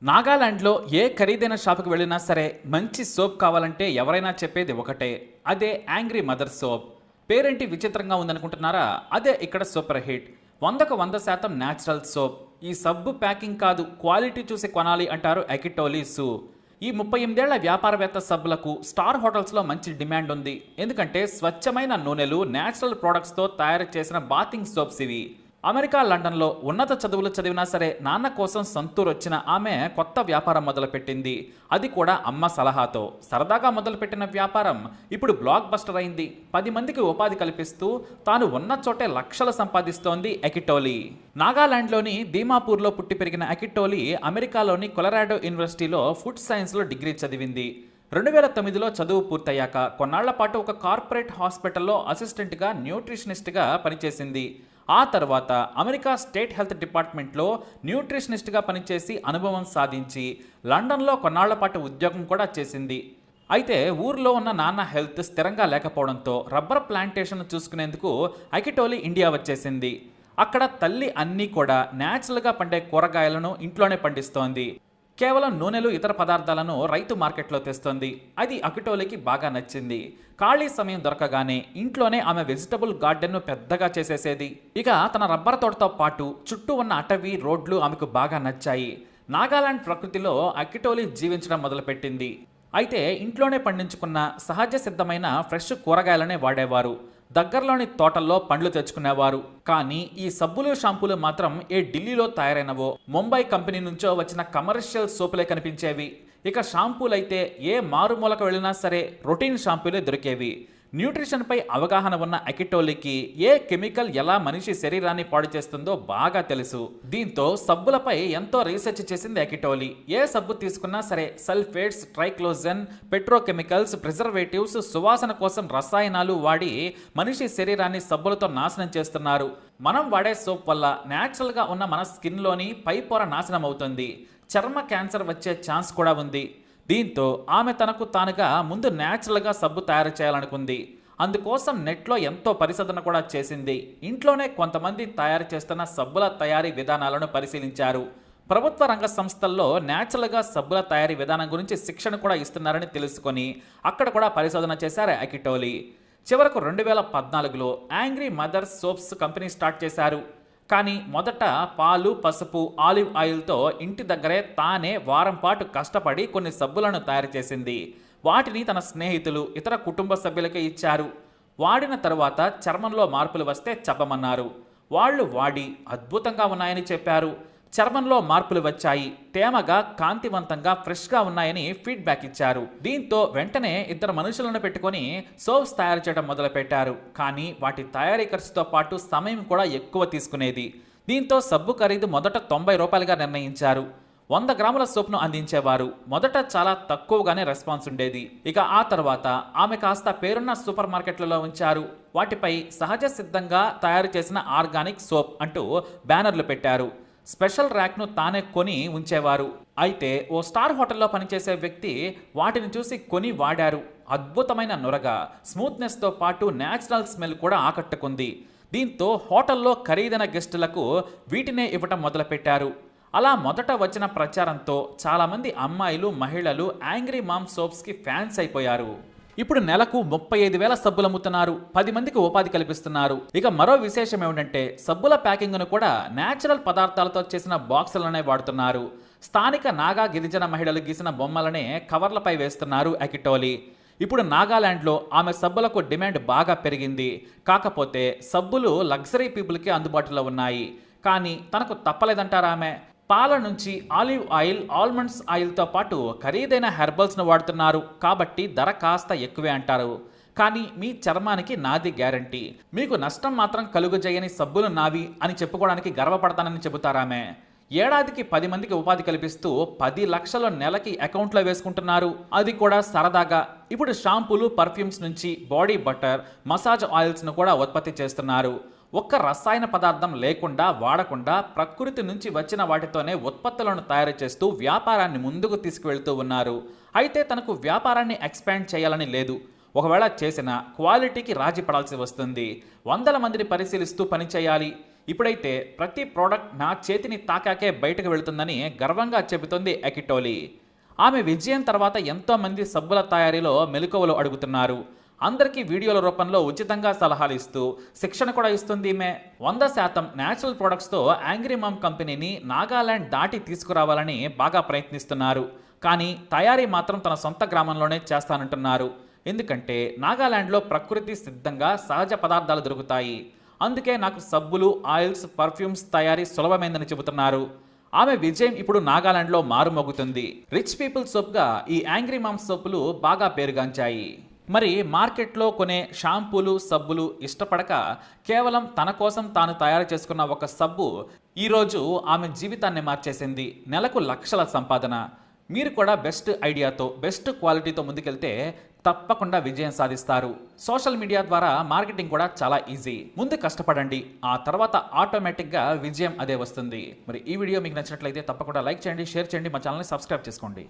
నాగాలాండ్లో ఏ ఖరీదైన షాపుకి వెళ్ళినా సరే మంచి సోప్ కావాలంటే ఎవరైనా చెప్పేది ఒకటే, అదే యాంగ్రీ మదర్ సోప్. పేరేంటి విచిత్రంగా ఉందనుకుంటున్నారా? అదే ఇక్కడ సూపర్ హిట్. 100% natural soap. ఈ సబ్బు ప్యాకింగ్ కాదు, క్వాలిటీ చూసి కొనాలి అంటారు అకిటోలి సు. ఈ 38 ఏళ్ల వ్యాపారవేత్త సబ్బులకు స్టార్ హోటల్స్లో మంచి డిమాండ్ ఉంది. ఎందుకంటే స్వచ్ఛమైన నూనెలు, న్యాచురల్ ప్రొడక్ట్స్తో తయారు చేసిన బాతింగ్ సోప్స్ ఇవి. అమెరికా లండన్లో ఉన్నత చదువులు చదివినా సరే నాన్న కోసం సంతూర్ వచ్చిన ఆమె కొత్త వ్యాపారం మొదలుపెట్టింది. అది కూడా అమ్మ సలహాతో. సరదాగా మొదలుపెట్టిన వ్యాపారం ఇప్పుడు బ్లాక్ బస్టర్ అయింది. 10 మందికి ఉపాధి కల్పిస్తూ తాను ఉన్న చోటే లక్షలు సంపాదిస్తోంది అకిటోలి. నాగాలాండ్లోని దీమాపూర్లో పుట్టి పెరిగిన అకిటోలి అమెరికాలోని కొలరాడో యూనివర్సిటీలో ఫుడ్ సైన్స్లో డిగ్రీ చదివింది. 2009లో చదువు పూర్తయ్యాక కొన్నాళ్ల పాటు ఒక కార్పొరేట్ హాస్పిటల్లో అసిస్టెంట్గా, న్యూట్రిషనిస్ట్గా పనిచేసింది. ఆ తర్వాత అమెరికా స్టేట్ హెల్త్ డిపార్ట్మెంట్లో న్యూట్రిషనిస్ట్గా పనిచేసి అనుభవం సాధించి లండన్లో కొన్నాళ్ల పాటు ఉద్యోగం కూడా చేసింది. అయితే ఊర్లో ఉన్న నాన్న హెల్త్ స్థిరంగా లేకపోవడంతో రబ్బర్ ప్లాంటేషన్ చూసుకునేందుకు అకిటోలి ఇండియా వచ్చేసింది. అక్కడ తల్లి అన్నీ కూడా న్యాచురల్గా పండే కూరగాయలను ఇంట్లోనే పండిస్తోంది. కేవలం నూనెలు, ఇతర పదార్థాలను రైతు మార్కెట్లో తెస్తోంది. అది అకిటోలికి బాగా నచ్చింది. ఖాళీ సమయం దొరకగానే ఇంట్లోనే ఆమె వెజిటబుల్ గార్డెన్ను పెద్దగా చేసేసేది. ఇక తన రబ్బర్ తోటతో పాటు చుట్టూ ఉన్న అటవీ, రోడ్లు ఆమెకు బాగా నచ్చాయి. నాగాలాండ్ ప్రకృతిలో అకిటోలి జీవించడం మొదలుపెట్టింది. అయితే ఇంట్లోనే పండించుకున్న సహజ సిద్ధమైన ఫ్రెష్ కూరగాయలనే వాడేవారు. దగ్గరలోని తోటల్లో పండ్లు తెచ్చుకునేవారు. కానీ ఈ సబ్బులు, షాంపూలు మాత్రం ఏ ఢిల్లీలో తయారైనవో, ముంబై కంపెనీ నుంచో వచ్చిన కమర్షియల్ సోపులే కనిపించేవి. ఇక షాంపూలైతే ఏ మారుమూలకు వెళ్ళినా సరే రొటీన్ షాంపూలే దొరికేవి. న్యూట్రిషన్పై అవగాహన ఉన్న అకిటోలికి ఏ కెమికల్ ఎలా మనిషి శరీరాన్ని పాడు చేస్తుందో బాగా తెలుసు. దీంతో సబ్బులపై ఎంతో రీసెర్చ్ చేసింది అకిటోలి. ఏ సబ్బు తీసుకున్నా సరే సల్ఫేట్స్, ట్రైక్లోజన్, పెట్రోకెమికల్స్, ప్రిజర్వేటివ్స్, సువాసన కోసం రసాయనాలు వాడి మనిషి శరీరాన్ని సబ్బులతో నాశనం చేస్తున్నారు. మనం వాడే సోప్ వల్ల న్యాచురల్గా ఉన్న మన స్కిన్లోని పై పొర నాశనం అవుతుంది. చర్మ క్యాన్సర్ వచ్చే ఛాన్స్ కూడా ఉంది. దీంతో ఆమె తనకు తానుగా ముందు న్యాచురల్గా సబ్బు తయారు చేయాలనుకుంది. అందుకోసం నెట్లో ఎంతో పరిశోధన కూడా చేసింది. ఇంట్లోనే కొంతమంది తయారు చేస్తున్న సబ్బుల తయారీ విధానాలను పరిశీలించారు. ప్రభుత్వ రంగ సంస్థల్లో న్యాచురల్గా సబ్బుల తయారీ విధానం గురించి శిక్షణ కూడా ఇస్తున్నారని తెలుసుకొని అక్కడ కూడా పరిశోధన చేశారు అకిటోలి. చివరకు 2014లో angry mother soaps company start చేశారు. కానీ మొదట పాలు, పసుపు, ఆలివ్ ఆయిల్తో ఇంటి దగ్గరే తానే వారం పాటు కష్టపడి కొన్ని సబ్బులను తయారు చేసింది. వాటిని తన స్నేహితులు, ఇతర కుటుంబ సభ్యులకే ఇచ్చారు. వాడిన తరువాత చర్మంలో మార్పులు వస్తే చెప్పమన్నారు. వాళ్ళు వాడి అద్భుతంగా ఉన్నాయని చెప్పారు. చర్మంలో మార్పులు వచ్చాయి, తేమగా, కాంతివంతంగా, ఫ్రెష్గా ఉన్నాయని ఫీడ్బ్యాక్ ఇచ్చారు. దీంతో వెంటనే 2 మనుషులను పెట్టుకొని సోప్స్ తయారు చేయడం మొదలుపెట్టారు. కానీ వాటి తయారీ ఖర్చుతో పాటు సమయం కూడా ఎక్కువ తీసుకునేది. దీంతో సబ్బు ఖరీదు మొదట ₹90గా నిర్ణయించారు. 100 గ్రాముల సోప్ను అందించేవారు. మొదట చాలా తక్కువగానే రెస్పాన్స్ ఉండేది. ఇక ఆ తర్వాత ఆమె కాస్త పేరున్న సూపర్ మార్కెట్లలో ఉంచారు. వాటిపై సహజ సిద్ధంగా తయారు చేసిన ఆర్గానిక్ సోప్ అంటూ బ్యానర్లు పెట్టారు. స్పెషల్ ర్యాక్ను తానే కొని ఉంచేవారు. అయితే ఓ స్టార్ హోటల్లో పనిచేసే వ్యక్తి వాటిని చూసి కొని వాడారు. అద్భుతమైన నురగ, స్మూత్నెస్తో పాటు న్యాచురల్ స్మెల్ కూడా ఆకట్టుకుంది. దీంతో హోటల్లో ఖరీదైన గెస్టులకు వీటినే ఇవ్వటం మొదలుపెట్టారు. అలా మొదట వచ్చిన ప్రచారంతో చాలామంది అమ్మాయిలు, మహిళలు యాంగ్రీ మామ్ సోప్స్కి ఫ్యాన్స్ అయిపోయారు. ఇప్పుడు నెలకు 35,000 సబ్బులు అమ్ముతున్నారు. 10 మందికి ఉపాధి కల్పిస్తున్నారు. ఇక మరో విశేషం ఏమిటంటే సబ్బుల ప్యాకింగ్ను కూడా న్యాచురల్ పదార్థాలతో చేసిన బాక్సులనే వాడుతున్నారు. స్థానిక నాగా గిరిజన మహిళలు గీసిన బొమ్మలనే కవర్లపై వేస్తున్నారు అకిటోలి. ఇప్పుడు నాగాలాండ్లో ఆమె సబ్బులకు డిమాండ్ బాగా పెరిగింది. కాకపోతే సబ్బులు లగ్జరీ పీపుల్కి అందుబాటులో ఉన్నాయి. కానీ తనకు తప్పలేదంటారామె. పాల నుంచి ఆలివ్ ఆయిల్, ఆల్మండ్స్ ఆయిల్తో పాటు ఖరీదైన హెర్బల్స్ను వాడుతున్నారు. కాబట్టి ధర కాస్త ఎక్కువే అంటారు. కానీ మీ చర్మానికి నాది గ్యారంటీ, మీకు నష్టం మాత్రం కలుగజేయని సబ్బులు నావి అని చెప్పుకోవడానికి గర్వపడతానని చెబుతారామె. ఏడాదికి 10 మందికి ఉపాధి కల్పిస్తూ 10 లక్షలు నెలకి అకౌంట్లో వేసుకుంటున్నారు. అది కూడా సరదాగా. ఇప్పుడు షాంపూలు, పర్ఫ్యూమ్స్ నుంచి బాడీ బటర్, మసాజ్ ఆయిల్స్ను కూడా ఉత్పత్తి చేస్తున్నారు. ఒక్క రసాయన పదార్థం లేకుండా, వాడకుండా ప్రకృతి నుంచి వచ్చిన వాటితోనే ఉత్పత్తులను తయారు చేస్తూ వ్యాపారాన్ని ముందుకు తీసుకువెళ్తూ ఉన్నారు. అయితే తనకు వ్యాపారాన్ని ఎక్స్పాండ్ చేయాలని లేదు. ఒకవేళ చేసిన క్వాలిటీకి రాజీ పడాల్సి వస్తుంది. 100 మందిని పరిశీలిస్తూ పనిచేయాలి. ఇప్పుడైతే ప్రతి ప్రోడక్ట్ నా చేతిని తాకాకే బయటకు వెళుతుందని గర్వంగా చెబుతోంది ఎకిటోలి. ఆమె విజయం తర్వాత ఎంతో మంది సబ్బుల తయారీలో మెలకువలు అడుగుతున్నారు. అందరికీ వీడియోల రూపంలో ఉచితంగా సలహాలు ఇస్తూ శిక్షణ కూడా ఇస్తుంది ఈమె. 100% న్యాచురల్ ప్రొడక్ట్స్తో యాంగ్రీ మామ్ కంపెనీని నాగాలాండ్ దాటి తీసుకురావాలని బాగా ప్రయత్నిస్తున్నారు. కానీ తయారీ మాత్రం తన సొంత గ్రామంలోనే చేస్తానంటున్నారు. ఎందుకంటే నాగాలాండ్లో ప్రకృతి సిద్ధంగా సహజ పదార్థాలు దొరుకుతాయి. అందుకే నాకు సబ్బులు, ఆయిల్స్, పర్ఫ్యూమ్స్ తయారీ సులభమైందని చెబుతున్నారు. ఆమె విజయం ఇప్పుడు నాగాలాండ్లో మారుమోగుతుంది. రిచ్ పీపుల్ సోప్గా ఈ యాంగ్రీ మామ్ సోపులు బాగా పేరుగాంచాయి. మరి మార్కెట్లో కొనే షాంపూలు, సబ్బులు ఇష్టపడక కేవలం తన కోసం తాను తయారు చేసుకున్న ఒక సబ్బు ఈరోజు ఆమె జీవితాన్ని మార్చేసింది. నెలకు లక్షల సంపాదన. మీరు కూడా బెస్ట్ ఐడియాతో, బెస్ట్ క్వాలిటీతో ముందుకెళ్తే తప్పకుండా విజయం సాధిస్తారు. సోషల్ మీడియా ద్వారా మార్కెటింగ్ కూడా చాలా ఈజీ. ముందు కష్టపడండి, ఆ తర్వాత ఆటోమేటిక్గా విజయం అదే వస్తుంది. మరి ఈ వీడియో మీకు నచ్చినట్లయితే తప్పకుండా లైక్ చేయండి, షేర్ చేయండి, మా ఛానల్ని సబ్స్క్రైబ్ చేసుకోండి.